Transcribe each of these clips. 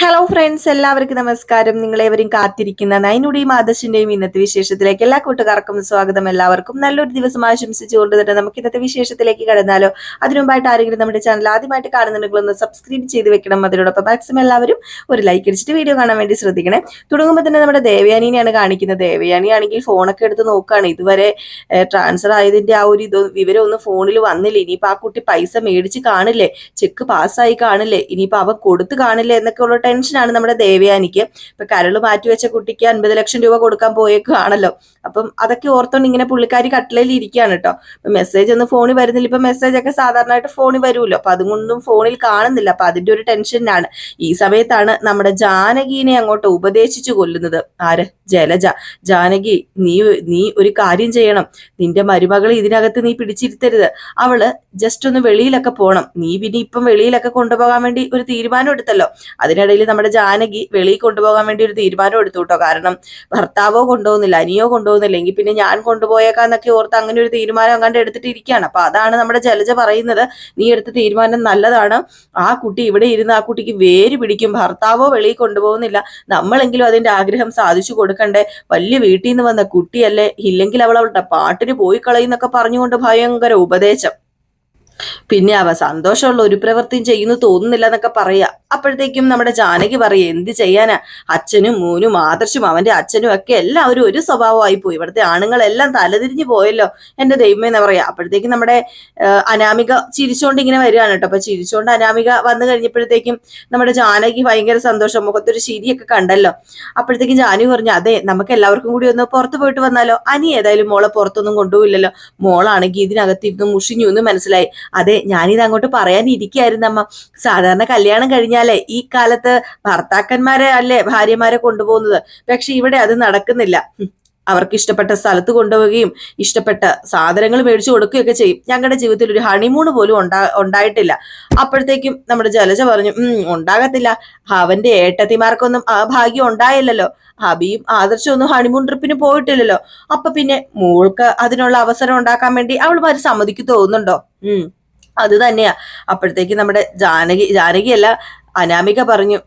Hello friends, എല്ലാവർക്കും നമസ്കാരം. നിങ്ങളേവരും കാത്തിരിക്കുന്ന നൈനുടെയും ആദർശിന്റെയും ഇന്നത്തെ വിശേഷത്തിലേക്ക് എല്ലാ കൂട്ടുകാർക്കും സ്വാഗതം. എല്ലാവർക്കും നല്ലൊരു ദിവസം ആശംസിച്ചുകൊണ്ട് തന്നെ നമുക്ക് ഇന്നത്തെ വിശേഷത്തിലേക്ക് കടന്നാലോ. അതിനുമുമ്പായിട്ട് ആരെങ്കിലും നമ്മുടെ ചാനൽ ആദ്യമായിട്ട് കാണുന്നുണ്ടെങ്കിൽ ഒന്ന് സബ്സ്ക്രൈബ് ചെയ്ത് വെക്കണം. അതിനോടൊപ്പം മാക്സിമം എല്ലാവരും ഒരു ലൈക്ക് അടിച്ചിട്ട് വീഡിയോ കാണാൻ വേണ്ടി ശ്രദ്ധിക്കണേ. തുടങ്ങുമ്പോൾ തന്നെ നമ്മുടെ ദേവയാനിനെയാണ് കാണിക്കുന്നത്. ദേവയാനി ആണെങ്കിൽ ഫോണൊക്കെ എടുത്ത് നോക്കുകയാണ്. ഇതുവരെ ട്രാൻസ്ഫർ ആയതിന്റെ ആ ഒരു വിവരമൊന്നും ഫോണിൽ വന്നില്ല. ഇനിയിപ്പോൾ ആ കുട്ടി പൈസ മേടിച്ച് കാണില്ലേ, ചെക്ക് പാസ്സായി കാണില്ലേ, ഇനിയിപ്പോൾ അവൻ കൊടുത്ത് കാണില്ലേ എന്നൊക്കെ ഉള്ള ടെൻഷനാണ് നമ്മുടെ ദേവയാനിക്ക്. ഇപ്പൊ കരള് മാറ്റിവെച്ച കുട്ടിക്ക് 50 ലക്ഷം രൂപ കൊടുക്കാൻ പോയേക്കാണല്ലോ. അപ്പം അതൊക്കെ ഓർത്തോണ്ട് ഇങ്ങനെ പുള്ളിക്കാരി കട്ടിലയിൽ ഇരിക്കുകയാണ് കേട്ടോ. ഇപ്പൊ മെസ്സേജ് ഒന്നും ഫോണിൽ വരുന്നില്ല. ഇപ്പൊ മെസ്സേജ് ഒക്കെ സാധാരണയായിട്ട് ഫോണിൽ വരുമല്ലോ, അപ്പൊ അതുകൊണ്ടും ഫോണിൽ കാണുന്നില്ല. അപ്പൊ അതിന്റെ ഒരു ടെൻഷനാണ്. ഈ സമയത്താണ് നമ്മുടെ ജാനകിനെ അങ്ങോട്ട് ഉപദേശിച്ചു കൊല്ലുന്നത്. ആര്? ജലജ. ജാനകി, നീ ഒരു കാര്യം ചെയ്യണം. നിന്റെ മരുമകളെ ഇതിനകത്ത് നീ പിടിച്ചിരുത്തരുത്. അവള് ജസ്റ്റ് ഒന്ന് വെളിയിലൊക്കെ പോണം. നീ പിന്നെ ഇപ്പം വെളിയിലൊക്കെ കൊണ്ടുപോകാൻ വേണ്ടി ഒരു തീരുമാനം എടുത്തല്ലോ. അതിനിടയിൽ നമ്മുടെ ജാനകി വെളിയിൽ കൊണ്ടുപോകാൻ വേണ്ടി ഒരു തീരുമാനം എടുത്തു കേട്ടോ. കാരണം ഭർത്താവോ കൊണ്ടുപോകുന്നില്ല, അനിയോ കൊണ്ടുപോകുന്നില്ല, എങ്കിൽ പിന്നെ ഞാൻ കൊണ്ടുപോയേക്കാന്നൊക്കെ ഓർത്ത് അങ്ങനെ ഒരു തീരുമാനം കണ്ട് എടുത്തിട്ടിരിക്കുകയാണ്. അപ്പൊ അതാണ് നമ്മുടെ ജലജ പറയുന്നത്, നീ എടുത്ത തീരുമാനം നല്ലതാണ്. ആ കുട്ടി ഇവിടെ ഇരുന്ന് ആ കുട്ടിക്ക് വേര് പിടിക്കും. ഭർത്താവോ വെളിയിൽ കൊണ്ടുപോകുന്നില്ല, നമ്മളെങ്കിലും അതിന്റെ ആഗ്രഹം സാധിച്ചു കൊടുക്കണ്ടേ. വലിയ വീട്ടിൽ നിന്ന് വന്ന കുട്ടിയല്ലേ, ഇല്ലെങ്കിൽ അവളുടെ പാട്ടിന് പോയി കളയുന്നൊക്കെ പറഞ്ഞുകൊണ്ട് ഭയങ്കര ഉപദേശം. പിന്നെ അവ സന്തോഷമുള്ള ഒരു പ്രവൃത്തിയും ചെയ്യുന്നു തോന്നുന്നില്ല എന്നൊക്കെ പറയാ. അപ്പോഴത്തേക്കും നമ്മുടെ ജാനകി പറയും, എന്ത് ചെയ്യാനാ, അച്ഛനും മോനും ആദർശും അവന്റെ അച്ഛനും ഒക്കെ എല്ലാവരും ഒരു സ്വഭാവമായി പോയി. ഇവിടുത്തെ ആണുങ്ങളെല്ലാം തലതിരിഞ്ഞു പോയല്ലോ എന്റെ ദൈവമേ എന്ന് പറയാ. അപ്പോഴത്തേക്കും നമ്മുടെ അനാമിക ചിരിച്ചോണ്ട് ഇങ്ങനെ വരികയാണ് കേട്ടോ. അപ്പൊ ചിരിച്ചോണ്ട് അനാമിക വന്നു കഴിഞ്ഞപ്പോഴത്തേക്കും നമ്മുടെ ജാനകി ഭയങ്കര സന്തോഷം, മുഖത്തൊരു ചിരിയൊക്കെ കണ്ടല്ലോ. അപ്പോഴത്തേക്കും ജാനകി പറഞ്ഞു, അതെ നമുക്ക് എല്ലാവർക്കും കൂടി ഒന്ന് പുറത്തു പോയിട്ട് വന്നാലോ. അനി ഏതായാലും മോളെ പുറത്തൊന്നും കൊണ്ടുപോയില്ലല്ലോ, മോളാണെങ്കിൽ ഇതിനകത്തിരുന്ന് മുഷിഞ്ഞു എന്ന് മനസ്സിലായി. അതെ, ഞാനിത് അങ്ങോട്ട് പറയാനിരിക്കായിരുന്നു അമ്മ. സാധാരണ കല്യാണം കഴിഞ്ഞാലേ ഈ കാലത്ത് ഭർത്താക്കന്മാരെ അല്ലേ ഭാര്യമാരെ കൊണ്ടുപോകുന്നത്. പക്ഷെ ഇവിടെ അത് നടക്കുന്നില്ല. അവർക്ക് ഇഷ്ടപ്പെട്ട സ്ഥലത്ത് കൊണ്ടുപോവുകയും ഇഷ്ടപ്പെട്ട സാധനങ്ങൾ മേടിച്ചു കൊടുക്കുകയൊക്കെ ചെയ്യും. ഞങ്ങളുടെ ജീവിതത്തിൽ ഒരു ഹണിമൂൺ പോലും ഉണ്ടായിട്ടില്ല. അപ്പോഴത്തേക്കും നമ്മുടെ ജലജ പറഞ്ഞു, ഉണ്ടാകത്തില്ല, അവന്റെ ഏട്ടത്തിമാർക്കൊന്നും ആ ഭാഗ്യം ഉണ്ടായില്ലല്ലോ. ഹബിയും ആദർശമൊന്നും ഹണിമൂൺ ട്രിപ്പിന് പോയിട്ടില്ലല്ലോ. അപ്പൊ പിന്നെ മോൾക്ക് അതിനുള്ള അവസരം ഉണ്ടാക്കാൻ വേണ്ടി അവൾമാര് സമ്മതിക്കു തോന്നുന്നുണ്ടോ? അത് തന്നെയാ. അപ്പോഴത്തേക്ക് നമ്മുടെ ജാനകിയല്ല, അനാമിക പറഞ്ഞു,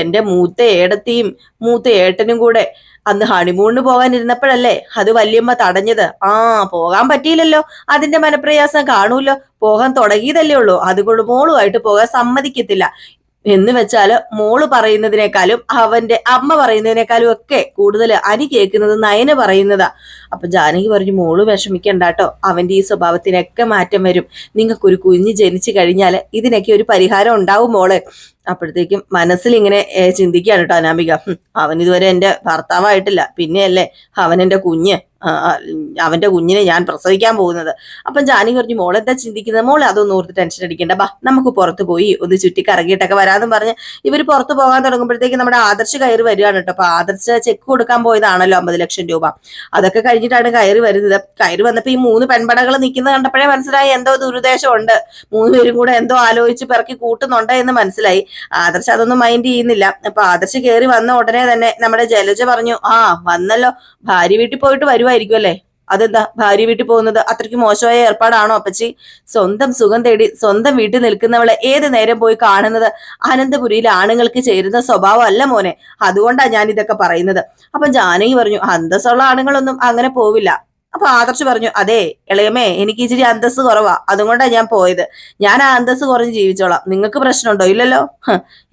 എന്റെ മൂത്ത ഏടത്തിയും മൂത്ത ഏട്ടനും കൂടെ അന്ന് ഹണിമൂണിന് പോകാനിരുന്നപ്പോഴല്ലേ അത് വല്യമ്മ തടഞ്ഞത്. പോകാൻ പറ്റിയില്ലല്ലോ, അതിന്റെ മനപ്രയാസം കാണൂല്ലോ. പോകാൻ തുടങ്ങിയതല്ലേ ഉള്ളൂ, അതുകൊണ്ട് മോളുമായിട്ട് പോകാൻ സമ്മതിക്കത്തില്ല. എന്ന് വെച്ചാല് മോള് പറയുന്നതിനേക്കാളും അവന്റെ അമ്മ പറയുന്നതിനേക്കാളും ഒക്കെ കൂടുതൽ അനി കേൾക്കുന്നത് നയന പറയുന്നതാ. അപ്പൊ ജാനകി പറഞ്ഞു, മോള് വിഷമിക്കണ്ടാട്ടോ, അവന്റെ ഈ സ്വഭാവത്തിനൊക്കെ മാറ്റം വരും. നിങ്ങൾക്കൊരു കുഞ്ഞ് ജനിച്ചു കഴിഞ്ഞാല് ഇതിനൊക്കെ ഒരു പരിഹാരം ഉണ്ടാവും മോള്. അപ്പോഴത്തേക്കും മനസ്സിൽ ഇങ്ങനെ ചിന്തിക്കുകയാണ് കേട്ടോ അനാമിക, അവൻ ഇതുവരെ എന്റെ ഭർത്താവായിട്ടില്ല, പിന്നെയല്ലേ അവൻ എന്റെ കുഞ്ഞ്, അവന്റെ കുഞ്ഞിനെ ഞാൻ പ്രസവിക്കാൻ പോകുന്നത്. അപ്പം ജാനകി പറഞ്ഞു, മോളെന്താ ചിന്തിക്കുന്നത്, മോളെ അതൊന്നും ഓർത്ത് ടെൻഷൻ അടിക്കണ്ട, ബാ നമുക്ക് പുറത്ത് പോയി ഒന്ന് ചുറ്റി കറങ്ങിയിട്ടൊക്കെ വരാമെന്ന് പറഞ്ഞ് ഇവർ പുറത്ത് പോകാൻ തുടങ്ങുമ്പോഴത്തേക്ക് നമ്മുടെ ആദർശ് കയറി വരികയാണ് കേട്ടോ. അപ്പൊ ആദർശ് ചെക്ക് കൊടുക്കാൻ പോയതാണല്ലോ 50 ലക്ഷം രൂപ. അതൊക്കെ കഴിഞ്ഞിട്ടാണ് കയറി വരുന്നത്. കയറി വന്നപ്പോ ഈ 3 പെൺപടകൾ നിൽക്കുന്നത് കണ്ടപ്പോഴേ മനസ്സിലായി എന്തോ ദുരുദ്ദേശം ഉണ്ട്. 3 പേരും കൂടെ എന്തോ ആലോചിച്ച് പിറക്കി കൂട്ടുന്നുണ്ട് എന്ന് മനസ്സിലായി. ആദർശ് അതൊന്നും മൈൻഡ് ചെയ്യുന്നില്ല. അപ്പൊ ആദർശ് കയറി വന്ന ഉടനെ തന്നെ നമ്മുടെ ജലജ പറഞ്ഞു, വന്നല്ലോ, ഭാര്യ വീട്ടിൽ പോയിട്ട് വരുമായിരിക്കും അല്ലേ. അതെന്താ ഭാര്യ വീട്ടിൽ പോകുന്നത് അത്രയ്ക്ക് മോശമായ ഏർപ്പാടാണോ അപ്പച്ചി? സ്വന്തം സുഖം തേടി സ്വന്തം വീട്ടിൽ നിൽക്കുന്നവളെ ഏത് നേരം പോയി കാണുന്നത് അനന്തപുരിയിൽ ആണുങ്ങൾക്ക് ചേരുന്ന സ്വഭാവം അല്ല മോനെ, അതുകൊണ്ടാണ് ഞാൻ ഇതൊക്കെ പറയുന്നത്. അപ്പൊ ജാനകി പറഞ്ഞു, അന്തസ്സുള്ള ആണുങ്ങളൊന്നും അങ്ങനെ പോവില്ല. അപ്പൊ ആദർശ് പറഞ്ഞു, അതെ ഇളയമേ, എനിക്ക് ഇച്ചിരി അന്തസ്സ് കുറവാ, അതുകൊണ്ടാണ് ഞാൻ പോയത്. ഞാൻ ആ അന്തസ്സ് കുറഞ്ഞ് ജീവിച്ചോളാം, നിങ്ങൾക്ക് പ്രശ്നമുണ്ടോ? ഇല്ലല്ലോ.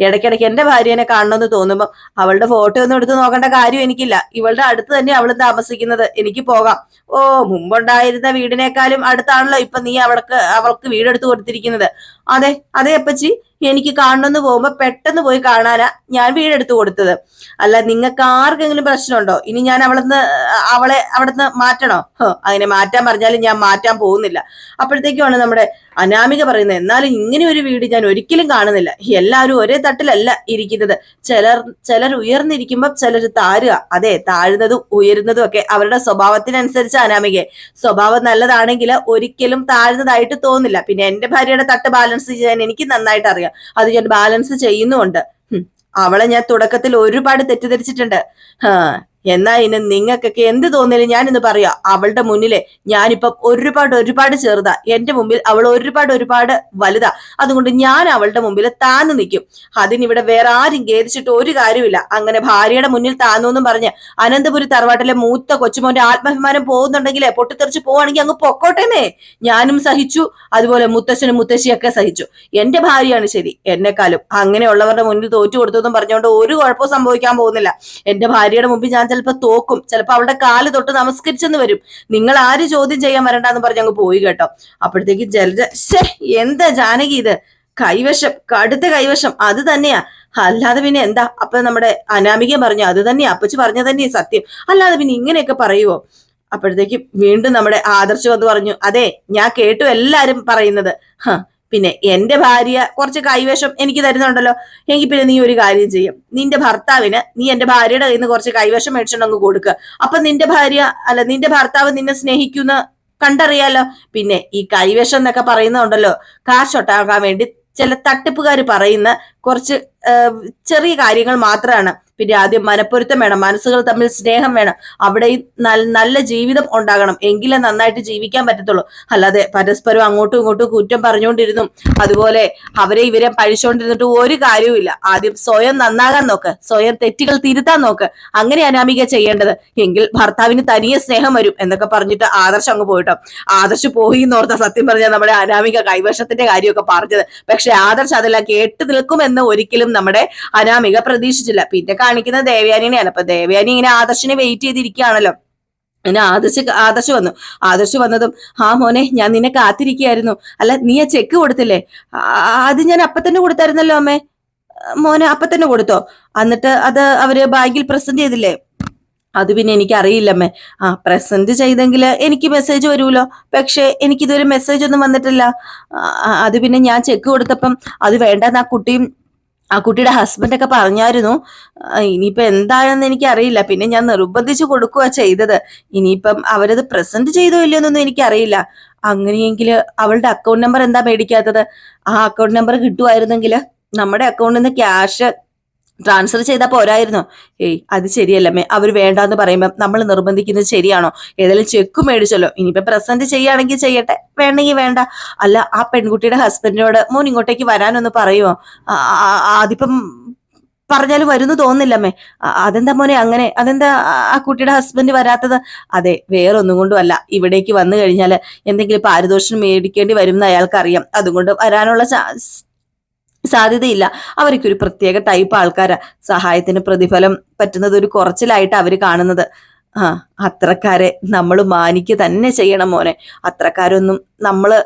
ഇടയ്ക്കിടയ്ക്ക് എന്റെ ഭാര്യനെ കാണണമെന്ന് തോന്നുമ്പോ അവളുടെ ഫോട്ടോ ഒന്നും എടുത്ത് നോക്കേണ്ട കാര്യം എനിക്കില്ല. ഇവളുടെ അടുത്ത് തന്നെ അവള് താമസിക്കുന്നത്, എനിക്ക് പോകാം. മുമ്പുണ്ടായിരുന്ന വീടിനേക്കാളും അടുത്താണല്ലോ ഇപ്പൊ നീ അവൾക്ക് വീടെടുത്ത് കൊടുത്തിരിക്കുന്നത്. അതെ അതെ അപ്പച്ചി, എനിക്ക് കാണണമെന്ന് പോകുമ്പോ പെട്ടെന്ന് പോയി കാണാനാ ഞാൻ വീടെടുത്ത് കൊടുത്തത്. അല്ല, നിങ്ങൾക്ക് ആർക്കെങ്കിലും പ്രശ്നമുണ്ടോ? ഇനി ഞാൻ അവളെ അവിടുന്ന് മാറ്റണോ? അങ്ങനെ മാറ്റാൻ പറഞ്ഞാലും ഞാൻ മാറ്റാൻ പോകുന്നില്ല. അപ്പോഴത്തേക്കുമാണ് നമ്മുടെ അനാമിക പറയുന്നത്, എന്നാലും ഇങ്ങനെ ഒരു വീട് ഞാൻ ഒരിക്കലും കാണുന്നില്ല. എല്ലാവരും ഒരേ തട്ടിലല്ല ഇരിക്കുന്നത്. ചിലർ ഉയർന്നിരിക്കുമ്പോ ചിലർ താഴുക. അതെ, താഴ്ന്നതും ഉയരുന്നതും ഒക്കെ അവരുടെ സ്വഭാവത്തിനനുസരിച്ച് അനാമികയെ. സ്വഭാവം നല്ലതാണെങ്കിൽ ഒരിക്കലും താഴ്ന്നതായിട്ട് തോന്നില്ല. പിന്നെ എന്റെ ഭാര്യയുടെ തട്ട് ബാലൻസ് ചെയ്യാൻ എനിക്ക് നന്നായിട്ട് അറിയാം. അത് ഞാൻ ബാലൻസ് ചെയ്യുന്നുമുണ്ട്. അവളെ ഞാൻ തുടക്കത്തിൽ ഒരുപാട് തെറ്റിദ്ധരിച്ചിട്ടുണ്ട്. എന്നാ ഇനി നിങ്ങൾക്കൊക്കെ എന്ത് തോന്നിയാലും ഞാനിന്ന് പറയാ, അവളുടെ മുന്നിലെ ഞാനിപ്പം ഒരുപാട് ചെറുതാ, എന്റെ മുമ്പിൽ അവൾ ഒരുപാട് വലുതാ. അതുകൊണ്ട് ഞാൻ അവളുടെ മുമ്പിൽ താന്നു നിൽക്കും. അതിനിവിടെ വേറെ ആരും ഖേദിച്ചിട്ട് ഒരു കാര്യമില്ല. അങ്ങനെ ഭാര്യയുടെ മുന്നിൽ താന്നു എന്നും പറഞ്ഞ് അനന്തപുരി തറവാട്ടിലെ മൂത്ത കൊച്ചുമോന്റെ ആത്മാഭിമാനം പോകുന്നുണ്ടെങ്കിലേ പൊട്ടിത്തെറിച്ച് പോവാണെങ്കിൽ അങ്ങ് പൊക്കോട്ടേന്നേ. ഞാനും സഹിച്ചു, അതുപോലെ മുത്തശ്ശനും മുത്തശ്ശിയൊക്കെ സഹിച്ചു. എന്റെ ഭാര്യയാണ് ശരി എന്നെക്കാളും. അങ്ങനെയുള്ളവരുടെ മുന്നിൽ തോറ്റു കൊടുത്തെന്നും പറഞ്ഞുകൊണ്ട് ഒരു കുഴപ്പവും സംഭവിക്കാൻ പോകുന്നില്ല. എന്റെ ഭാര്യയുടെ മുമ്പിൽ ഞാൻ ചിലപ്പോൾ തോക്കും, ചിലപ്പോൾ അവളുടെ കാല് തൊട്ട് നമസ്കരിച്ചെന്ന് വരും. നിങ്ങൾ ആര് ചോദ്യം ചെയ്യാൻ വരണ്ടെന്ന് പറഞ്ഞ് അങ്ങ് പോയി കേട്ടോ. അപ്പോഴത്തേക്ക് ജലജ, എന്താ ജാനകി ഇത്, കൈവശം, കടുത്ത കൈവശം, അത് തന്നെയാ, അല്ലാതെ പിന്നെ എന്താ? അപ്പൊ നമ്മുടെ അനാമിക പറഞ്ഞു, അത് തന്നെയാ അപ്പച്ചി പറഞ്ഞ തന്നെയാ സത്യം, അല്ലാതെ പിന്നെ ഇങ്ങനെയൊക്കെ പറയുവോ? അപ്പോഴത്തേക്ക് വീണ്ടും നമ്മുടെ ആദർശം അത് പറഞ്ഞു, അതെ ഞാൻ കേട്ടു എല്ലാരും പറയുന്നത്. പിന്നെ എന്റെ ഭാര്യ കുറച്ച് കൈവശം എനിക്ക് തരുന്നുണ്ടല്ലോ, എങ്കിൽ പിന്നെ നീ ഒരു കാര്യം ചെയ്യും, നിന്റെ ഭർത്താവിന് നീ എന്റെ ഭാര്യയുടെ കയ്യിൽ നിന്ന് കുറച്ച് കൈവശം മേടിച്ചോണ്ടങ്ങ് കൊടുക്കുക. അപ്പൊ നിന്റെ ഭർത്താവ് നിന്നെ സ്നേഹിക്കുന്ന കണ്ടറിയാലോ. പിന്നെ ഈ കൈവശം എന്നൊക്കെ പറയുന്നുണ്ടല്ലോ, കാശൊട്ടാക്കാൻ വേണ്ടി ചില തട്ടിപ്പുകാർ പറയുന്ന കുറച്ച് ചെറിയ കാര്യങ്ങൾ മാത്രമാണ്. പിന്നെ ആദ്യം മനപ്പൊരുത്തം വേണം, മനസ്സുകൾ തമ്മിൽ സ്നേഹം വേണം, അവിടെ നല്ല ജീവിതം ഉണ്ടാകണം, എങ്കിലേ നന്നായിട്ട് ജീവിക്കാൻ പറ്റത്തുള്ളൂ. അല്ലാതെ പരസ്പരം അങ്ങോട്ടും ഇങ്ങോട്ടും കുറ്റം പറഞ്ഞുകൊണ്ടിരുന്നു അതുപോലെ അവരെ ഇവരെ പഴിച്ചുകൊണ്ടിരുന്നിട്ട് ഒരു കാര്യവുമില്ല. ആദ്യം സ്വയം നന്നാകാൻ നോക്ക്, സ്വയം തെറ്റുകൾ തിരുത്താൻ നോക്ക്. അങ്ങനെ അനാമിക ചെയ്യേണ്ടത്. എങ്കിൽ ഭർത്താവിന് തനിയെ സ്നേഹം വരും എന്നൊക്കെ പറഞ്ഞിട്ട് ആദർശം അങ്ങ് പോയിട്ടോ. ആദർശ് പോയി എന്നോർത്ത സത്യം പറഞ്ഞാൽ നമ്മുടെ അനാമിക കൈവശത്തിന്റെ കാര്യമൊക്കെ പറഞ്ഞത്. പക്ഷെ ആദർശ് അതെല്ലാം കേട്ടു നിൽക്കുമെന്ന് ഒരിക്കലും നമ്മുടെ അനാമിക പ്രതീക്ഷിച്ചില്ല. പിന്നെ കാണിക്കുന്നത് ദേവയാനിനെയാണ്. അപ്പൊ ദേവയാനി ഇങ്ങനെ ആദർശിനെ വെയിറ്റ് ചെയ്തിരിക്കുകയാണല്ലോ. പിന്നെ ആദർശ് വന്നു. ആദർശ് വന്നതും, മോനെ ഞാൻ നിന്നെ കാത്തിരിക്കുകയായിരുന്നു. അല്ല നീ ആ ചെക്ക് കൊടുത്തില്ലേ? അത് ഞാൻ അപ്പൊ തന്നെ കൊടുത്തായിരുന്നല്ലോ അമ്മേ. മോനെ അപ്പൊ തന്നെ കൊടുത്തോ? എന്നിട്ട് അത് അവര് ബാങ്കിൽ പ്രസന്റ് ചെയ്തില്ലേ? അത് പിന്നെ എനിക്ക് അറിയില്ലമ്മേ. പ്രസന്റ് ചെയ്തെങ്കിൽ എനിക്ക് മെസ്സേജ് വരുമല്ലോ, പക്ഷെ എനിക്കിതൊരു മെസ്സേജ് ഒന്നും വന്നിട്ടില്ല. അത് പിന്നെ ഞാൻ ചെക്ക് കൊടുത്തപ്പം അത് വേണ്ടെന്ന് ആ കുട്ടിയുടെ ഹസ്ബൻഡൊക്കെ പറഞ്ഞായിരുന്നു. ഇനിയിപ്പൊ എന്താണെന്ന് എനിക്ക് അറിയില്ല. പിന്നെ ഞാൻ നിർബന്ധിച്ചു കൊടുക്കുക ചെയ്തത്. ഇനിയിപ്പം അവരത് പ്രസന്റ് ചെയ്തോ ഇല്ലയോ എന്നൊന്നും എനിക്കറിയില്ല. അങ്ങനെയെങ്കിൽ അവളുടെ അക്കൗണ്ട് നമ്പർ എന്താ മേടിക്കാത്തത്? ആ അക്കൗണ്ട് നമ്പർ കിട്ടുമായിരുന്നെങ്കിൽ നമ്മുടെ അക്കൗണ്ടിൽ നിന്ന് ക്യാഷ് ട്രാൻസ്ഫർ ചെയ്താൽ പോരായിരുന്നോ? അത് ശരിയല്ലമ്മേ. അവർ വേണ്ടാന്ന് പറയുമ്പോൾ നമ്മൾ നിർബന്ധിക്കുന്നത് ശരിയാണോ? ഏതായാലും ചെക്ക് മേടിച്ചല്ലോ, ഇനിയിപ്പോ പ്രസന്റ് ചെയ്യുകയാണെങ്കിൽ ചെയ്യട്ടെ, വേണ്ടെങ്കിൽ വേണ്ട. അല്ല ആ പെൺകുട്ടിയുടെ ഹസ്ബൻഡിനോട് മോൻ ഇങ്ങോട്ടേക്ക് വരാനൊന്ന് പറയുമോ? അതിപ്പം പറഞ്ഞാലും വരുന്നു തോന്നില്ലമ്മേ. അതെന്താ മോനെ അങ്ങനെ? അതെന്താ ആ കുട്ടിയുടെ ഹസ്ബൻഡ് വരാത്തത്? അതെ, വേറൊന്നും കൊണ്ടും അല്ല, ഇവിടേക്ക് വന്നു കഴിഞ്ഞാൽ എന്തെങ്കിലും പാരിതോഷികം മേടിക്കേണ്ടി വരും എന്ന് അയാൾക്കറിയാം. അതുകൊണ്ട് വരാനുള്ള സാധ്യതയില്ല. അവർക്കൊരു പ്രത്യേക ടൈപ്പ് ആൾക്കാരാ. സഹായത്തിന് പ്രതിഫലം പറ്റുന്നത് ഒരു കുറച്ചിലായിട്ട് അവര് കാണുന്നത്. അത്രക്കാരെ നമ്മൾ മാനിക്കുക തന്നെ ചെയ്യണം മോനെ. അത്രക്കാരൊന്നും നമ്മള്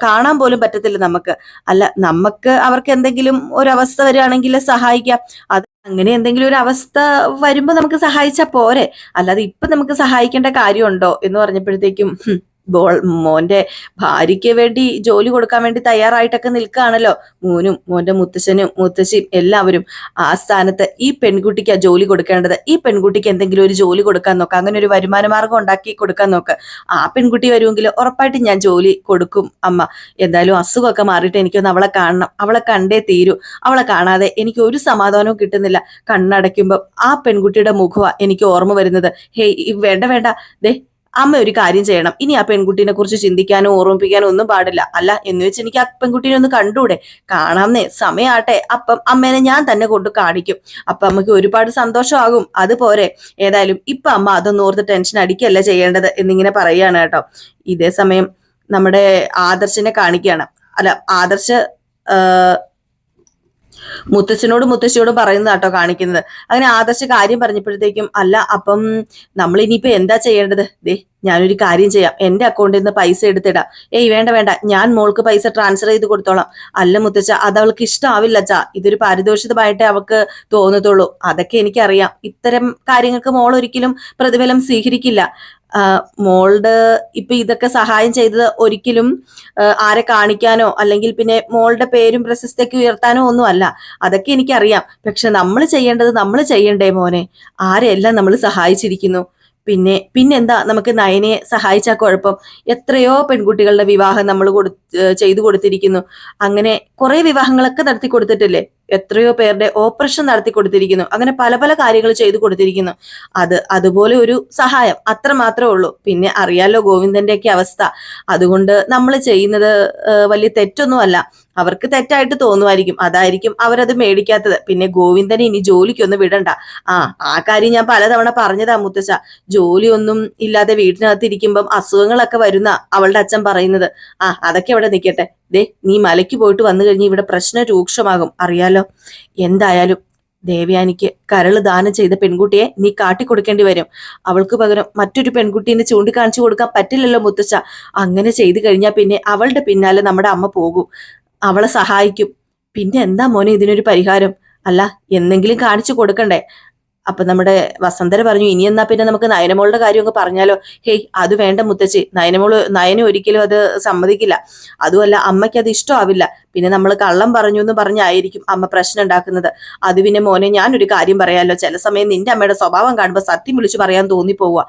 കാണാൻ പോലും പറ്റത്തില്ല നമുക്ക്. അല്ല, നമുക്ക് അവർക്ക് എന്തെങ്കിലും ഒരവസ്ഥ വരികയാണെങ്കിൽ സഹായിക്കാം. അത് അങ്ങനെ എന്തെങ്കിലും ഒരു അവസ്ഥ വരുമ്പോ നമുക്ക് സഹായിച്ചാ പോരെ, അല്ലാതെ ഇപ്പൊ നമുക്ക് സഹായിക്കേണ്ട കാര്യമുണ്ടോ എന്ന് പറഞ്ഞപ്പോഴത്തേക്കും മോന്റെ ഭാര്യയ്ക്ക് വേണ്ടി ജോലി കൊടുക്കാൻ വേണ്ടി തയ്യാറായിട്ടൊക്കെ നിൽക്കുകയാണല്ലോ മോനും മോന്റെ മുത്തശ്ശനും മുത്തശ്ശിയും എല്ലാവരും. ആ സ്ഥാനത്ത് ഈ പെൺകുട്ടിക്ക് ജോലി കൊടുക്കേണ്ടത്. ഈ പെൺകുട്ടിക്ക് എന്തെങ്കിലും ഒരു ജോലി കൊടുക്കാൻ നോക്ക്, അങ്ങനെ ഒരു വരുമാന മാർഗം ഉണ്ടാക്കി കൊടുക്കാൻ നോക്ക്. ആ പെൺകുട്ടി വരുമെങ്കിൽ ഉറപ്പായിട്ടും ഞാൻ ജോലി കൊടുക്കും അമ്മ. എന്തായാലും അസുഖമൊക്കെ മാറിയിട്ട് എനിക്കൊന്ന് അവളെ കാണണം, അവളെ കണ്ടേ തീരൂ. അവളെ കാണാതെ എനിക്ക് ഒരു സമാധാനവും കിട്ടുന്നില്ല. കണ്ണടയ്ക്കുമ്പോൾ ആ പെൺകുട്ടിയുടെ മുഖമാണ് എനിക്ക് ഓർമ്മ വരുന്നത്. വേണ്ട ദേ, അമ്മ ഒരു കാര്യം ചെയ്യണം. ഇനി ആ പെൺകുട്ടീനെ കുറിച്ച് ചിന്തിക്കാനോ ഓർമ്മിപ്പിക്കാനോ ഒന്നും പാടില്ല. അല്ല എന്ന് വെച്ച് എനിക്ക് ആ പെൺകുട്ടീനെ ഒന്ന് കണ്ടൂടെ? കാണാമെന്നേ, സമയാട്ടെ, അപ്പം അമ്മേനെ ഞാൻ തന്നെ കൊണ്ട് കാണിക്കും. അപ്പൊ അമ്മക്ക് ഒരുപാട് സന്തോഷമാകും. അതുപോലെ ഏതായാലും ഇപ്പൊ അമ്മ അതൊന്നും ഓർത്ത് ടെൻഷൻ അടിക്കല്ല ചെയ്യേണ്ടത് എന്നിങ്ങനെ പറയുകയാണ് കേട്ടോ. ഇതേ സമയം നമ്മുടെ ആദർശിനെ കാണിക്കുകയാണ്. അല്ല, ആദർശ് മുത്തച്ഛനോടും മുത്തശ്ശിയോടും പറയുന്നതാട്ടോ കാണിക്കുന്നത്. അങ്ങനെ ആദർശ കാര്യം പറഞ്ഞപ്പോഴത്തേക്കും, അല്ല അപ്പം നമ്മൾ ഇനിയിപ്പോ എന്താ ചെയ്യേണ്ടത്? ഞാനൊരു കാര്യം ചെയ്യാം, എന്റെ അക്കൗണ്ടിൽ നിന്ന് പൈസ എടുത്തിടാം. വേണ്ട, ഞാൻ മോൾക്ക് പൈസ ട്രാൻസ്ഫർ ചെയ്ത് കൊടുത്തോളാം. അല്ല മുത്തച്ഛ, അത് അവൾക്ക് ഇഷ്ടമാവില്ല അച്ഛാ. ഇതൊരു പാരിതോഷികമായിട്ടേ അവൾക്ക് തോന്നത്തുള്ളൂ. അതൊക്കെ എനിക്കറിയാം. ഇത്തരം കാര്യങ്ങൾക്ക് മോൾ ഒരിക്കലും പ്രതിഫലം സ്വീകരിക്കില്ല. മോളുടെ ഇപ്പൊ ഇതൊക്കെ സഹായം ചെയ്തത് ഒരിക്കലും ആരെ കാണിക്കാനോ അല്ലെങ്കിൽ പിന്നെ മോളുടെ പേരും പ്രശസ്തിയൊക്കെ ഉയർത്താനോ ഒന്നും അല്ല. അതൊക്കെ എനിക്കറിയാം. പക്ഷെ നമ്മൾ ചെയ്യേണ്ടത് നമ്മൾ ചെയ്യണ്ടേ മോനെ? ആരെല്ലാം നമ്മൾ സഹായിച്ചിരിക്കുന്നു. പിന്നെന്താ നമുക്ക് നയനയെ സഹായിച്ചാൽ കുഴപ്പം? എത്രയോ പെൺകുട്ടികളുടെ വിവാഹം നമ്മൾ ചെയ്തു കൊടുത്തിരിക്കുന്നു. അങ്ങനെ കുറെ വിവാഹങ്ങളൊക്കെ നടത്തി കൊടുത്തിട്ടില്ലേ? എത്രയോ പേരുടെ ഓപ്പറേഷൻ നടത്തി കൊടുത്തിരിക്കുന്നു. അങ്ങനെ പല പല കാര്യങ്ങൾ ചെയ്തു കൊടുത്തിരിക്കുന്നു. അതുപോലെ ഒരു സഹായം അത്ര മാത്രമേ ഉള്ളൂ. പിന്നെ അറിയാലോ ഗോവിന്ദന്റെയൊക്കെ അവസ്ഥ. അതുകൊണ്ട് നമ്മൾ ചെയ്യുന്നത് വലിയ തെറ്റൊന്നും അല്ല. അവർക്ക് തെറ്റായിട്ട് തോന്നുമായിരിക്കും, അതായിരിക്കും അവരത് മേടിക്കാത്തത്. പിന്നെ ഗോവിന്ദനെ ഇനി ജോലിക്കൊന്നും വിടണ്ട. ആ കാര്യം ഞാൻ പലതവണ പറഞ്ഞതാ മുത്തശ്ശ. ജോലിയൊന്നും ഇല്ലാതെ വീട്ടിനകത്ത് ഇരിക്കുമ്പം അസുഖങ്ങളൊക്കെ വരുന്ന അവളുടെ അച്ഛൻ പറയുന്നത്. അതൊക്കെ അവിടെ നിൽക്കട്ടെ. നീ മലയ്ക്ക് പോയിട്ട് വന്നു കഴിഞ്ഞ് ഇവിടെ പ്രശ്നം രൂക്ഷമാകും, അറിയാലോ. എന്തായാലും ദേവയാനിക്ക് കരള് ദാനം ചെയ്ത പെൺകുട്ടിയെ നീ കാട്ടിക്കൊടുക്കേണ്ടി വരും. അവൾക്ക് പകരം മറ്റൊരു പെൺകുട്ടീനെ ചൂണ്ടിക്കാണിച്ചു കൊടുക്കാൻ പറ്റില്ലല്ലോ മുത്തശ്ശ. അങ്ങനെ ചെയ്തു കഴിഞ്ഞാൽ പിന്നെ അവളുടെ പിന്നാലെ നമ്മുടെ അമ്മ പോകും, അവളെ സഹായിക്കും. പിന്നെ എന്താ മോനെ ഇതിനൊരു പരിഹാരം? അല്ല, എന്തെങ്കിലും കാണിച്ചു കൊടുക്കണ്ടേ? അപ്പൊ നമ്മുടെ വസന്തര പറഞ്ഞു, ഇനി എന്നാ പിന്നെ നമുക്ക് നയനമോളുടെ കാര്യം ഒക്കെ പറഞ്ഞാലോ? ഹേയ്, അത് വേണ്ട മുത്തശ്ശി. നയന ഒരിക്കലും അത് സമ്മതിക്കില്ല. അതുമല്ല, അമ്മയ്ക്ക് അത് ഇഷ്ടമാവില്ല. പിന്നെ നമ്മൾ കള്ളം പറഞ്ഞു എന്ന് പറഞ്ഞായിരിക്കും അമ്മ പ്രശ്നം ഉണ്ടാക്കുന്നത്. അത് പിന്നെ മോനെ, ഞാനൊരു കാര്യം പറയാലോ. ചില സമയം നിന്റെ അമ്മയുടെ സ്വഭാവം കാണുമ്പോൾ സത്യം വിളിച്ചു പറയാൻ തോന്നിപ്പോവുക.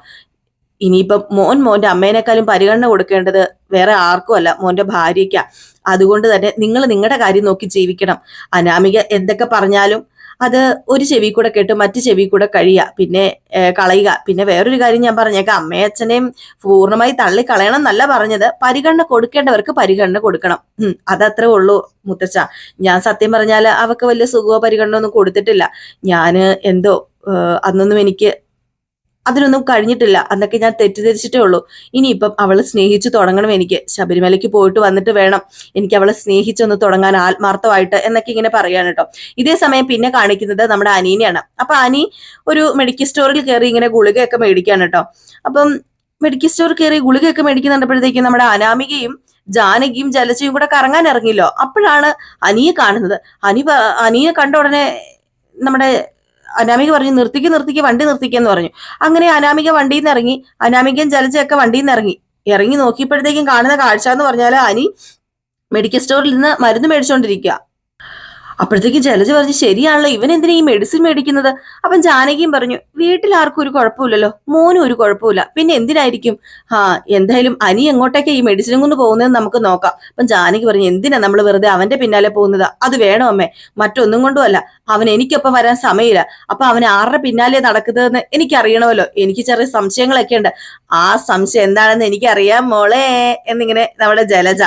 ഇനിയിപ്പം മോന്റെ അമ്മേനേക്കാളും പരിഗണന കൊടുക്കേണ്ടത് വേറെ ആർക്കും അല്ല, മോന്റെ ഭാര്യയ്ക്കാ. അതുകൊണ്ട് തന്നെ നിങ്ങൾ നിങ്ങളുടെ കാര്യം നോക്കി ജീവിക്കണം. അനാമിക എന്തൊക്കെ പറഞ്ഞാലും അത് ഒരു ചെവി കൂടെ കേട്ട് മറ്റു ചെവി കൂടെ പിന്നെ കളയുക. പിന്നെ വേറൊരു കാര്യം ഞാൻ പറഞ്ഞേക്കാം, അമ്മയും അച്ഛനെയും പൂർണ്ണമായി തള്ളി കളയണം എന്നല്ല പറഞ്ഞത്, പരിഗണന കൊടുക്കേണ്ടവർക്ക് പരിഗണന കൊടുക്കണം. അതത്രേ ഉള്ളൂ മുത്തച്ഛ. ഞാൻ സത്യം പറഞ്ഞാൽ അവർക്ക് വലിയ സുഖമോ പരിഗണന ഒന്നും കൊടുത്തിട്ടില്ല. ഞാന് എന്തോ അന്നൊന്നും എനിക്ക് അതിനൊന്നും കഴിഞ്ഞിട്ടില്ല, അന്നൊക്കെ ഞാൻ തെറ്റിദ്ധരിച്ചിട്ടേ ഉള്ളൂ. ഇനിയിപ്പം അവളെ സ്നേഹിച്ചു തുടങ്ങണം. എനിക്ക് ശബരിമലയ്ക്ക് പോയിട്ട് വന്നിട്ട് വേണം എനിക്ക് അവളെ സ്നേഹിച്ചൊന്ന് തുടങ്ങാൻ ആത്മാർത്ഥമായിട്ട് എന്നൊക്കെ ഇങ്ങനെ പറയാണ് കേട്ടോ. ഇതേ സമയം പിന്നെ കാണിക്കുന്നത് നമ്മുടെ അനീനെയാണ്. അപ്പൊ അനി ഒരു മെഡിക്കൽ സ്റ്റോറിൽ കയറി ഇങ്ങനെ ഗുളികയൊക്കെ മേടിക്കാണ് കേട്ടോ. അപ്പം മെഡിക്കൽ സ്റ്റോറിൽ കയറി ഗുളികയൊക്കെ മേടിക്കുന്നുണ്ടപ്പോഴത്തേക്കും നമ്മുടെ അനാമികയും ജാനകിയും ജലജയും കൂടെ കറങ്ങാൻ ഇറങ്ങിയല്ലോ. അപ്പോഴാണ് അനിയെ കാണുന്നത്. അനിയെ കണ്ട ഉടനെ നമ്മുടെ അനാമിക പറഞ്ഞു, നിർത്തിക്ക് വണ്ടി നിർത്തിക്കെന്ന് പറഞ്ഞു. അങ്ങനെ അനാമിക വണ്ടിയിൽ നിന്ന് ഇറങ്ങി. അനാമികയും ജലജയൊക്കെ വണ്ടിയിൽ നിന്ന് ഇറങ്ങി നോക്കിയപ്പോഴത്തേക്കും കാണുന്ന കാഴ്ച എന്ന് പറഞ്ഞാൽ അനി മെഡിക്കൽ സ്റ്റോറിൽ നിന്ന് മരുന്ന് മേടിച്ചുകൊണ്ടിരിക്കുക. അപ്പോഴത്തേക്കും ജലജ പറഞ്ഞു, ശരിയാണല്ലോ, ഇവൻ എന്തിനാ ഈ മെഡിസിൻ മേടിക്കുന്നത്? അപ്പം ജാനകിയും പറഞ്ഞു, വീട്ടിൽ ആർക്കും ഒരു കുഴപ്പമില്ലല്ലോ, മോനും ഒരു കുഴപ്പമില്ല, പിന്നെ എന്തിനായിരിക്കും? എന്തായാലും അനി എങ്ങോട്ടേക്കാ ഈ മെഡിസിനും കൊണ്ട് പോകുന്നതെന്ന് നമുക്ക് നോക്കാം. അപ്പം ജാനകി പറഞ്ഞു, എന്തിനാ നമ്മൾ വെറുതെ അവന്റെ പിന്നാലെ പോകുന്നത്? അത് വേണോ അമ്മേ? മറ്റൊന്നും കൊണ്ടുമല്ല, അവൻ എനിക്കൊപ്പം വരാൻ സമയമില്ല. അപ്പൊ അവൻ ആരുടെ പിന്നാലെ നടക്കുന്നതെന്ന് എനിക്കറിയണമല്ലോ. എനിക്ക് ചെറിയ സംശയങ്ങളൊക്കെ ഉണ്ട്. ആ സംശയം എന്താണെന്ന് എനിക്കറിയാം മോളെ എന്നിങ്ങനെ നമ്മുടെ ജലജ.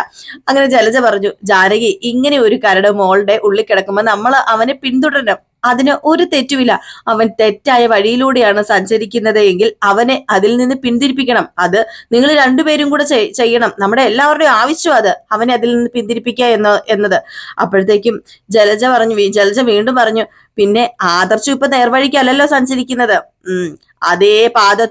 അങ്ങനെ ജലജ പറഞ്ഞു, ജാനകി, ഇങ്ങനെ ഒരു കരട് മോളുടെ ഉള്ളിൽ കിടക്കുമ്പോൾ നമ്മൾ അവനെ പിന്തുടരണം. അതിന് ഒരു തെറ്റുമില്ല. അവൻ തെറ്റായ വഴിയിലൂടെയാണ് സഞ്ചരിക്കുന്നത് എങ്കിൽ അവനെ അതിൽ നിന്ന് പിന്തിരിപ്പിക്കണം. അത് നിങ്ങൾ രണ്ടുപേരും കൂടെ ചെയ്യണം. നമ്മുടെ എല്ലാവരുടെയും ആവശ്യം അത്, അവനെ അതിൽ നിന്ന് പിന്തിരിപ്പിക്കുക എന്നത്. അപ്പോഴത്തേക്കും ജലജ വീണ്ടും പറഞ്ഞു, പിന്നെ ആദർശം ഇപ്പൊ നേർവഴിക്കല്ലല്ലോ സഞ്ചരിക്കുന്നത്. അതേ പാത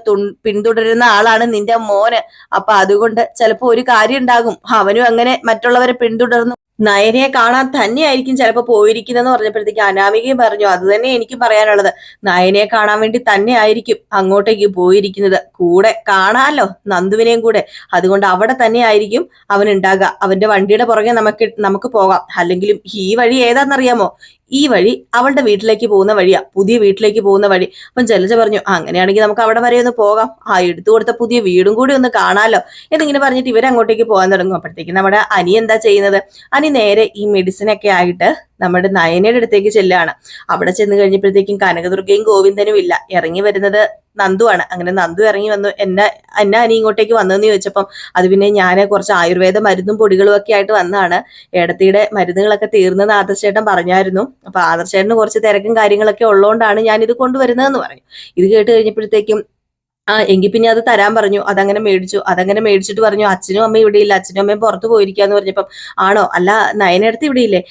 പിന്തുടരുന്ന ആളാണ് നിന്റെ മോന്. അപ്പൊ അതുകൊണ്ട് ചിലപ്പോ ഒരു കാര്യം ഉണ്ടാകും, അവനും അങ്ങനെ മറ്റുള്ളവരെ പിന്തുടർന്നു നയനയെ കാണാൻ തന്നെയായിരിക്കും ചിലപ്പോ പോയിരിക്കുന്നതെന്ന് പറഞ്ഞപ്പോഴത്തേക്ക് അനാമികയും പറഞ്ഞു, അത് തന്നെ എനിക്കും പറയാനുള്ളത്. നയനയെ കാണാൻ വേണ്ടി തന്നെ ആയിരിക്കും അങ്ങോട്ടേക്ക് പോയിരിക്കുന്നത്. കൂടെ കാണാമല്ലോ നന്ദുവിനെയും കൂടെ. അതുകൊണ്ട് അവിടെ തന്നെ ആയിരിക്കും അവൻ ഉണ്ടാകുക. അവന്റെ വണ്ടിയുടെ പുറകെ നമുക്ക് പോകാം. അല്ലെങ്കിലും ഈ വഴി ഏതാണെന്നറിയാമോ? ഈ വഴി അവളുടെ വീട്ടിലേക്ക് പോകുന്ന വഴിയാ, പുതിയ വീട്ടിലേക്ക് പോകുന്ന വഴി. അപ്പം ജലജ പറഞ്ഞു, അങ്ങനെയാണെങ്കിൽ നമുക്ക് അവിടെ വരെ ഒന്ന് പോകാം, എടുത്തു കൊടുത്ത പുതിയ വീടും കൂടി ഒന്ന് കാണാലോ എന്നിങ്ങനെ പറഞ്ഞിട്ട് ഇവരങ്ങോട്ടേക്ക് പോകാൻ തുടങ്ങും. അപ്പോഴത്തേക്ക് നമ്മുടെ അനി എന്താ ചെയ്യുന്നത്? അനി നേരെ ഈ മെഡിസിനൊക്കെ ആയിട്ട് നമ്മുടെ നയനയുടെ അടുത്തേക്ക് ചെല്ലാണ്. അവിടെ ചെന്ന് കഴിഞ്ഞപ്പോഴത്തേക്കും കനകദുർഗയും ഗോവിന്ദനും ഇല്ല. ഇറങ്ങി വരുന്നത് നന്ദുവാണ്. അങ്ങനെ നന്ദു ഇറങ്ങി വന്നു. എന്നെ അനി ഇങ്ങോട്ടേക്ക് വന്നതെന്ന് ചോദിച്ചപ്പം അത് പിന്നെ ഞാൻ കുറച്ച് ആയുർവേദ മരുന്നും പൊടികളും ഒക്കെ ആയിട്ട് വന്നതാണ്. ഏടത്തിയുടെ മരുന്നുകളൊക്കെ തീർന്നെന്ന് ആദർശേട്ടൻ പറഞ്ഞായിരുന്നു. അപ്പൊ ആദർശേട്ടന് കുറച്ച് തിരക്കും കാര്യങ്ങളൊക്കെ ഉള്ളതുകൊണ്ടാണ് ഞാൻ ഇത് കൊണ്ടുവരുന്നതെന്ന് പറഞ്ഞു. ഇത് കേട്ട് കഴിഞ്ഞപ്പോഴത്തേക്കും എങ്കിൽ പിന്നെ അത് തരാൻ പറഞ്ഞു. അതങ്ങനെ മേടിച്ചിട്ട് പറഞ്ഞു, അച്ഛനും അമ്മയും ഇവിടെ ഇല്ല, അച്ഛനും അമ്മയും പുറത്തു പോയിരിക്കാന്ന് പറഞ്ഞപ്പം, ആണോ? അല്ല, നയനടുത്ത് ഇവിടെ ഇല്ലേ?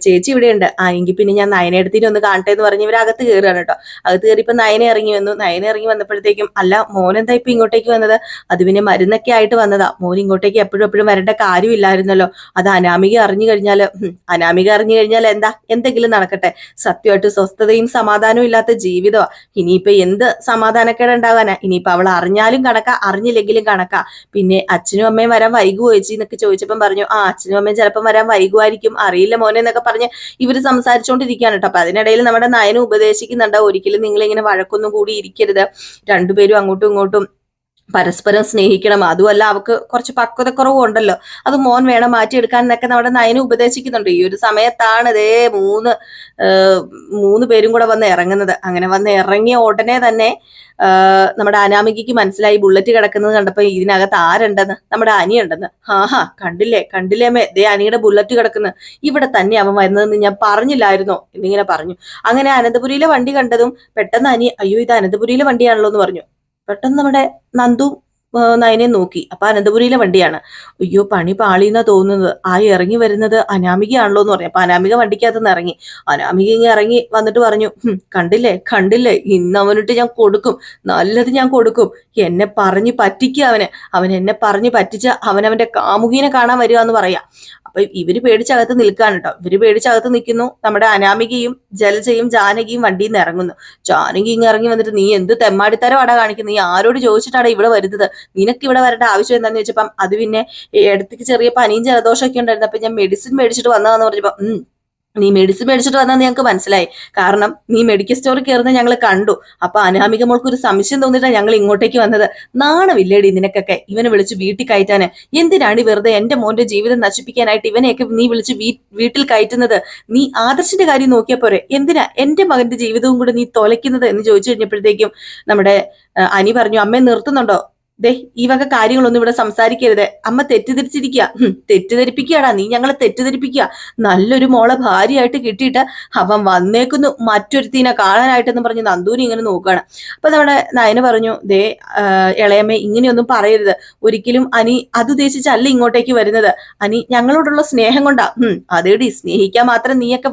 ചേച്ചി ഇവിടെ ഉണ്ട്. എങ്കിൽ പിന്നെ ഞാൻ നയനടുത്തിനെ ഒന്ന് കാണട്ടെ എന്ന് പറഞ്ഞ് ഇവരകത്ത് കയറുകയാണ് കേട്ടോ. അകത്ത് കയറി ഇപ്പൊ നയന ഇറങ്ങി വന്നപ്പോഴത്തേക്കും, അല്ല മോനെന്താ ഇപ്പൊ ഇങ്ങോട്ടേക്ക് വന്നത്? അത് പിന്നെ മരുന്നൊക്കെ ആയിട്ട് വന്നതാ. മോൻ ഇങ്ങോട്ടേക്ക് എപ്പോഴും വരേണ്ട കാര്യമില്ലായിരുന്നല്ലോ. അത് അനാമിക അറിഞ്ഞു കഴിഞ്ഞാൽ എന്താ, എന്തെങ്കിലും നടക്കട്ടെ. സത്യമായിട്ട് സ്വസ്ഥതയും സമാധാനവും ഇല്ലാത്ത ജീവിതമാ. ഇനിയിപ്പൊ എന്ത് സമാധാനക്കേട് ഉണ്ടാകാനാ? ഇനിയിപ്പൊ അവൾ അറിഞ്ഞാലും കണക്കാ, അറിഞ്ഞില്ലെങ്കിലും കണക്കാ. പിന്നെ അച്ഛനും അമ്മയും വരാൻ വൈകുമോ ചേച്ചി എന്നൊക്കെ ചോദിച്ചപ്പം പറഞ്ഞു, അച്ഛനും അമ്മയും ചിലപ്പം വരാൻ വൈകുമായിരിക്കും, അറിയില്ല മോനെ എന്നൊക്കെ എന്നൊക്കെ പറഞ്ഞ് ഇവര് സംസാരിച്ചുകൊണ്ടിരിക്കുകയാണ് കേട്ടോ. അപ്പൊ അതിനിടയിൽ നമ്മുടെ നയന ഉപദേശിക്കുന്നുണ്ട്, ഒരിക്കലും നിങ്ങൾ ഇങ്ങനെ വഴക്കൊന്നും കൂടി ഇരിക്കരുത്, രണ്ടുപേരും അങ്ങോട്ടും ഇങ്ങോട്ടും പരസ്പരം സ്നേഹിക്കണം, അതുമല്ല അവക്ക് കുറച്ച് പക്വതക്കുറവും ഉണ്ടല്ലോ, അത് മോൻ വേണം മാറ്റിയെടുക്കാൻ എന്നൊക്കെ നമ്മുടെ നയന ഉപദേശിക്കുന്നുണ്ട്. ഈ ഒരു സമയത്താണ് മൂന്ന് പേരും കൂടെ വന്ന് ഇറങ്ങുന്നത്. അങ്ങനെ വന്ന് ഇറങ്ങിയ ഉടനെ തന്നെ നമ്മുടെ അനാമികയ്ക്ക് മനസ്സിലായി, ബുള്ളറ്റ് കിടക്കുന്നത് കണ്ടപ്പോ ഇതിനകത്ത് ആരുണ്ടെന്ന്, നമ്മുടെ അനി ഉണ്ടെന്ന്. കണ്ടില്ലേ കണ്ടില്ലേ അമ്മേ, ദേ അനിയുടെ ബുള്ളറ്റ് കിടക്കുന്നു, ഇവിടെ തന്നെ അവൻ വരുന്നതെന്ന് ഞാൻ പറഞ്ഞില്ലായിരുന്നോ എന്നിങ്ങനെ പറഞ്ഞു. അങ്ങനെ അനന്തപുരിയിലെ വണ്ടി കണ്ടതും പെട്ടെന്ന് അനി, അയ്യോ ഇത് അനന്തപുരിയിലെ വണ്ടിയാണല്ലോ എന്ന് പറഞ്ഞു. പെട്ടെന്ന് നമ്മുടെ നന്ദു നയനെ നോക്കി, അപ്പൊ അനന്തപുരിയിലെ വണ്ടിയാണ്. അയ്യോ പണി പാളിന്നാ തോന്നുന്നത്, ആ ഇറങ്ങി വരുന്നത് അനാമികയാണല്ലോ എന്ന് പറഞ്ഞു. അപ്പൊ അനാമിക വണ്ടിക്കകത്തുനിന്ന് ഇറങ്ങി. അനാമിക ഇങ്ങനെ ഇറങ്ങി വന്നിട്ട് പറഞ്ഞു, കണ്ടില്ലേ കണ്ടില്ലേ, ഇന്ന് അവനിട്ട് ഞാൻ കൊടുക്കും, നല്ലത് ഞാൻ കൊടുക്കും, എന്നെ പറഞ്ഞു പറ്റിക്കുക അവൻ എന്നെ പറഞ്ഞു പറ്റിച്ച് അവനവന്റെ കാമുകീനെ കാണാൻ വരിക എന്ന് പറയാം. അപ്പൊ ഇവര് പേടിച്ചകത്ത് നിൽക്കാണ് കേട്ടോ. ഇവര് പേടിച്ചകത്ത് നിൽക്കുന്നു. നമ്മുടെ അനാമികയും ജലജയും ജാനകിയും വണ്ടിയിൽ നിന്ന് ഇറങ്ങുന്നു. ജാനകി ഇങ്ങ് ഇറങ്ങി വന്നിട്ട്, നീ എന്ത് തെമ്മാടിത്തരം അടാ കാണിക്കുന്നത്, നീ ആരോട് ചോദിച്ചിട്ടാണ് ഇവിടെ വരുന്നത്, നിനക്ക് ഇവിടെ വരേണ്ട ആവശ്യം എന്താന്ന് ചോദിച്ചപ്പം, അത് പിന്നെ ഇടത്തേക്ക് ചെറിയ പനിയും ജലദോഷമൊക്കെ ഉണ്ടായിരുന്നു, അപ്പൊ ഞാൻ മെഡിസിൻ മേടിച്ചിട്ട് വന്നതാന്ന് പറഞ്ഞപ്പോ, നീ മെഡിസിൻ മേടിച്ചിട്ട് വന്നാൽ ഞങ്ങൾക്ക് മനസ്സിലായി, കാരണം നീ മെഡിക്കൽ സ്റ്റോറിൽ കയറുന്നത് ഞങ്ങൾ കണ്ടു, അപ്പൊ അനാമിക മോൾക്ക് ഒരു സംശയം തോന്നിയിട്ടാണ് ഞങ്ങൾ ഇങ്ങോട്ടേക്ക് വന്നത്. നാണമില്ലേടി നിനക്കൊക്കെ ഇവനെ വിളിച്ച് വീട്ടിൽ കയറ്റാന്, എന്തിനാണ് വെറുതെ എന്റെ മോന്റെ ജീവിതം നശിപ്പിക്കാനായിട്ട് ഇവനെയൊക്കെ നീ വിളിച്ച് വീട്ടിൽ കയറ്റുന്നത്, നീ ആദർശിന്റെ കാര്യം നോക്കിയാ പോരെ, എന്തിനാ എന്റെ മകന്റെ ജീവിതവും കൂടെ നീ തൊലയ്ക്കുന്നത് എന്ന് ചോദിച്ചു കഴിഞ്ഞപ്പോഴത്തേക്കും നമ്മുടെ അനി പറഞ്ഞു, അമ്മയെ നിർത്തുന്നുണ്ടോ, ദേ ഈ വക കാര്യങ്ങളൊന്നും ഇവിടെ സംസാരിക്കരുത്, അമ്മ തെറ്റിദ്ധരിച്ചിരിക്കുക, തെറ്റിദ്ധരിപ്പിക്കുകയാടാ നീ, ഞങ്ങളെ തെറ്റിദ്ധരിപ്പിക്കുക, നല്ലൊരു മോളെ ഭാര്യയായിട്ട് കിട്ടിയിട്ട് അവൻ വന്നേക്കുന്നു മറ്റൊരുത്തിനെ കാണാനായിട്ടെന്ന് പറഞ്ഞ് നന്ദൂരി ഇങ്ങനെ നോക്കുകയാണ്. അപ്പൊ നമ്മുടെ നയന പറഞ്ഞു, ദേ ഇളയമ്മ ഇങ്ങനെയൊന്നും പറയരുത്, ഒരിക്കലും അനി അതുദ്ദേശിച്ചല്ല ഇങ്ങോട്ടേക്ക് വരുന്നത്, അനി ഞങ്ങളോടുള്ള സ്നേഹം കൊണ്ടാ. അതേടി, സ്നേഹിക്കാൻ മാത്രം നീയൊക്കെ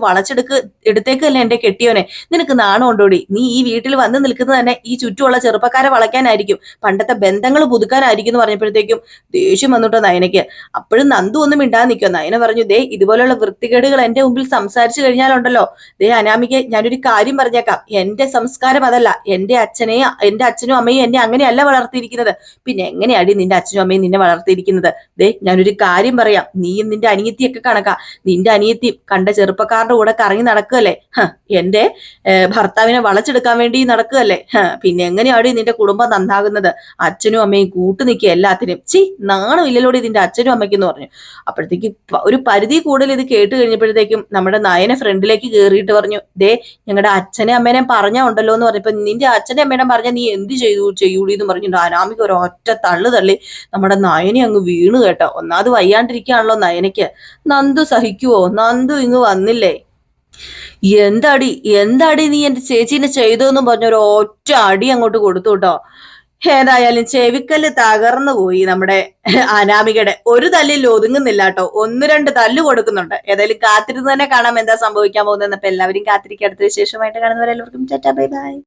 എടുത്തേക്കല്ലേ എന്റെ കെട്ടിയോനെ, നിനക്ക് നാണം ഉണ്ടോടി, നീ ഈ വീട്ടിൽ വന്ന് നിൽക്കുന്നത് തന്നെ ഈ ചുറ്റുമുള്ള ചെറുപ്പക്കാരെ വളയ്ക്കാനായിരിക്കും, പണ്ടത്തെ ബന്ധങ്ങൾ പുതുക്കാനായിരിക്കും എന്ന് പറഞ്ഞപ്പോഴത്തേക്കും ദേഷ്യം വന്നിട്ടോ നയനയ്ക്ക്. അപ്പോഴും നന്ദു ഒന്നും മിണ്ടാതെ നിൽക്കുക. നയന പറഞ്ഞു, ദേ ഇതുപോലെയുള്ള വൃത്തികേടുകൾ എന്റെ മുമ്പിൽ സംസാരിച്ചു കഴിഞ്ഞാലുണ്ടല്ലോ, ദേ അനാമിക ഞാനൊരു കാര്യം പറഞ്ഞേക്കാം, എന്റെ സംസ്കാരം അതല്ല, എന്റെ അച്ഛനും അമ്മയും എന്നെ അങ്ങനെയല്ല വളർത്തിയിരിക്കുന്നത്, പിന്നെ എങ്ങനെയാടി നിന്റെ അച്ഛനും അമ്മയും നിന്നെ വളർത്തിയിരിക്കുന്നത്, ദേ ഞാനൊരു കാര്യം പറയാം, നീയും നിന്റെ അനിയത്തിയൊക്കെ കണക്കാ, നിന്റെ അനിയത്തി കണ്ട ചെറുപ്പക്കാരുടെ കൂടെ കറങ്ങി നടക്കുകയല്ലേ, എന്റെ ഭർത്താവിനെ വളച്ചെടുക്കാൻ വേണ്ടി നടക്കുകയല്ലേ, പിന്നെ എങ്ങനെയാടി നിന്റെ കുടുംബം നന്നാകുന്നത്, അച്ഛനും അമ്മയും കൂട്ടു നിൽക്കുക എല്ലാത്തിനും, നാണമില്ലല്ലോടി ഇതിന്റെ അച്ഛനും അമ്മയ്ക്കെന്ന് പറഞ്ഞു. അപ്പോഴത്തേക്ക് ഒരു പരിധി കൂടുതൽ ഇത് കേട്ട് കഴിഞ്ഞപ്പോഴത്തേക്കും നമ്മുടെ നയനെ ഫ്രണ്ടിലേക്ക് കയറിയിട്ട് പറഞ്ഞു, ദേ ഞങ്ങളുടെ അച്ഛനെ അമ്മേനെ പറഞ്ഞാ ഉണ്ടല്ലോ എന്ന് പറഞ്ഞപ്പോ, നിന്റെ അച്ഛനെ അമ്മേനെ പറഞ്ഞാൽ നീ എന്ത് ചെയ്യൂടി എന്ന് പറഞ്ഞു. അനാമിക ഒരു ഒറ്റ തള്ളു തള്ളി നമ്മുടെ നയനെ അങ്ങ് വീണു കേട്ടോ. ഒന്നാമത് വയ്യാണ്ടിരിക്കുകയാണല്ലോ നയനയ്ക്ക്. നന്ദു സഹിക്കുവോ, നന്ദു ഇങ്ങ് വന്നില്ലേ, എന്താടി നീ എന്റെ ചേച്ചീനെ ചെയ്തതെന്നും പറഞ്ഞ ഒരു ഒറ്റ അടി അങ്ങോട്ട് കൊടുത്തു കേട്ടോ. ഏതായാലും ചെവിക്കല്ല് തകർന്നു പോയി നമ്മുടെ അനാമികയുടെ. ഒരു തല്ലിൽ ഒതുങ്ങുന്നില്ല കേട്ടോ, 1-2 തല്ല് കൊടുക്കുന്നുണ്ട്. ഏതായാലും കാത്തിരുന്ന് തന്നെ കാണാം എന്താ സംഭവിക്കാൻ പോകുന്നത്. അപ്പൊ എല്ലാവരും കാത്തിരിക്കുക. അടുത്ത വിശേഷമായിട്ട് കാണുന്നവരെല്ലാവർക്കും ടാറ്റാ ബൈ ബൈ.